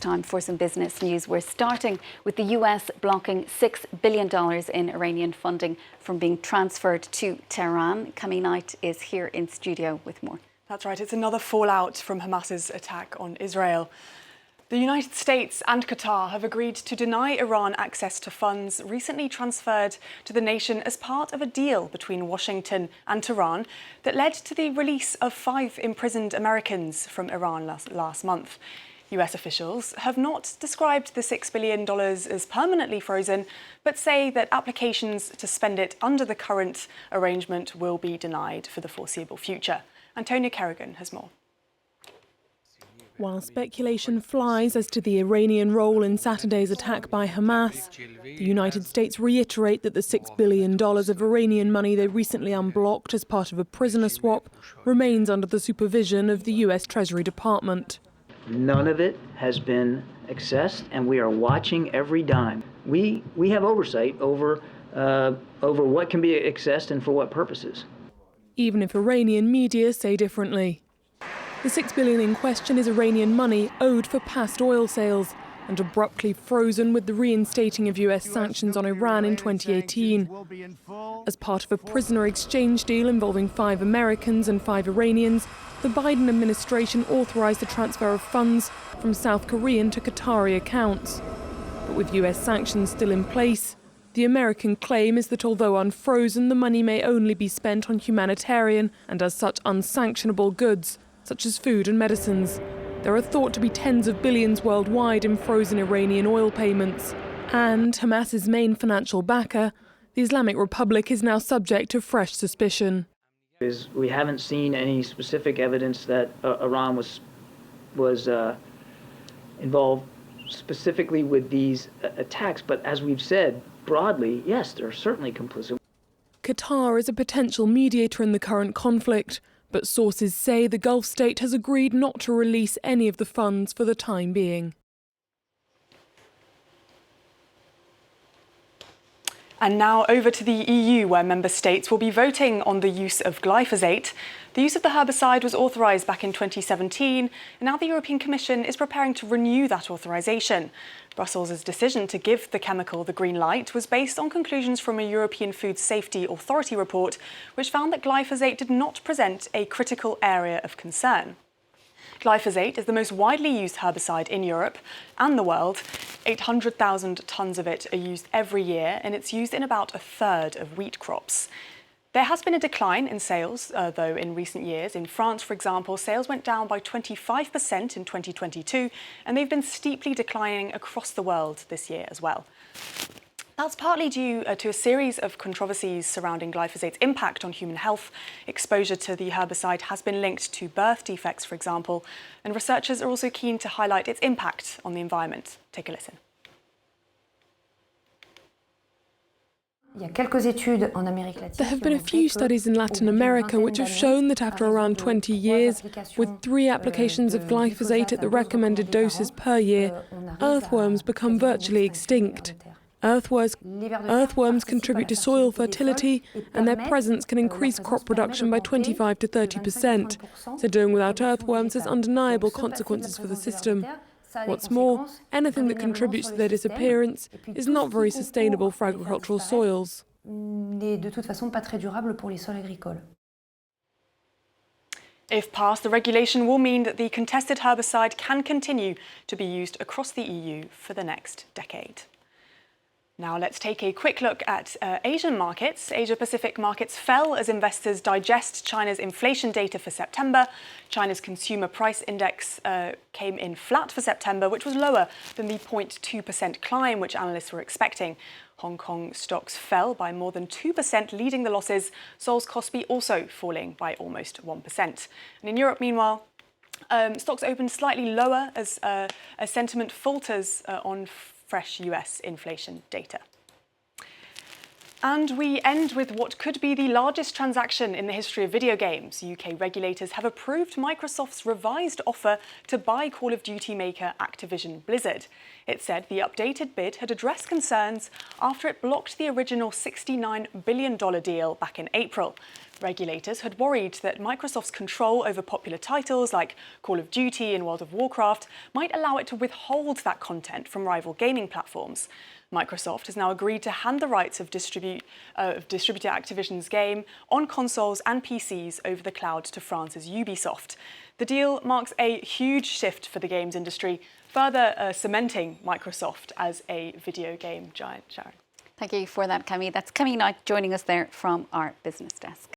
Time for some business news. We're starting with the US blocking $6 billion in Iranian funding from being transferred to Tehran. Camille Knight is here in studio with more. That's right, it's another fallout from Hamas's attack on Israel. The United States and Qatar have agreed to deny Iran access to funds recently transferred to the nation as part of a deal between Washington and Tehran that led to the release of 5 imprisoned Americans from Iran last month. US officials have not described the $6 billion as permanently frozen, but say that applications to spend it under the current arrangement will be denied for the foreseeable future. Antonia Kerrigan has more. While speculation flies as to the Iranian role in Saturday's attack by Hamas, the United States reiterate that the $6 billion of Iranian money they recently unblocked as part of a prisoner swap remains under the supervision of the US Treasury Department. None of it has been accessed, and we are watching every dime. We have oversight over what can be accessed and for what purposes. Even if Iranian media say differently. The $6 billion in question is Iranian money owed for past oil sales and abruptly frozen with the reinstating of US sanctions on Iran in 2018. As part of a prisoner exchange deal involving 5 Americans and 5 Iranians, the Biden administration authorised the transfer of funds from South Korean to Qatari accounts. But with US sanctions still in place, the American claim is that although unfrozen, the money may only be spent on humanitarian and as such unsanctionable goods, such as food and medicines. There are thought to be tens of billions worldwide in frozen Iranian oil payments. And Hamas's main financial backer, the Islamic Republic, is now subject to fresh suspicion. We haven't seen any specific evidence that Iran was involved specifically with these attacks, but as we've said, broadly, yes, they're certainly complicit. Qatar is a potential mediator in the current conflict, but sources say the Gulf state has agreed not to release any of the funds for the time being. And now over to the EU, where member states will be voting on the use of glyphosate. The use of the herbicide was authorised back in 2017, and now the European Commission is preparing to renew that authorisation. Brussels' decision to give the chemical the green light was based on conclusions from a European Food Safety Authority report, which found that glyphosate did not present a critical area of concern. Glyphosate is the most widely used herbicide in Europe and the world. 800,000 tonnes of it are used every year, and it's used in about a third of wheat crops. There has been a decline in sales, though, in recent years. In France, for example, sales went down by 25% in 2022, and they've been steeply declining across the world this year as well. That's partly due to a series of controversies surrounding glyphosate's impact on human health. Exposure to the herbicide has been linked to birth defects, for example, and researchers are also keen to highlight its impact on the environment. Take a listen. There have been a few studies in Latin America which have shown that after around 20 years, with 3 applications of glyphosate at the recommended doses per year, earthworms become virtually extinct. Earthworms contribute to soil fertility, and their presence can increase crop production by 25 to 30%. So doing without earthworms has undeniable consequences for the system. What's more, anything that contributes to their disappearance is not very sustainable for agricultural soils. If passed, the regulation will mean that the contested herbicide can continue to be used across the EU for the next decade. Now let's take a quick look at Asian markets. Asia-Pacific markets fell as investors digest China's inflation data for September. China's consumer price index came in flat for September, which was lower than the 0.2% climb which analysts were expecting. Hong Kong stocks fell by more than 2%, leading the losses. Seoul's Kospi also falling by almost 1%. And in Europe, meanwhile, stocks opened slightly lower as sentiment falters on fresh US inflation data. And we end with what could be the largest transaction in the history of video games. UK regulators have approved Microsoft's revised offer to buy Call of Duty maker Activision Blizzard. It said the updated bid had addressed concerns after it blocked the original $69 billion deal back in April. Regulators had worried that Microsoft's control over popular titles like Call of Duty and World of Warcraft might allow it to withhold that content from rival gaming platforms. Microsoft has now agreed to hand the rights of distributor Activision's game on consoles and PCs over the cloud to France's Ubisoft. The deal marks a huge shift for the games industry, further cementing Microsoft as a video game giant. Sharon. Thank you for that, Camille. That's Camille Knight joining us there from our business desk.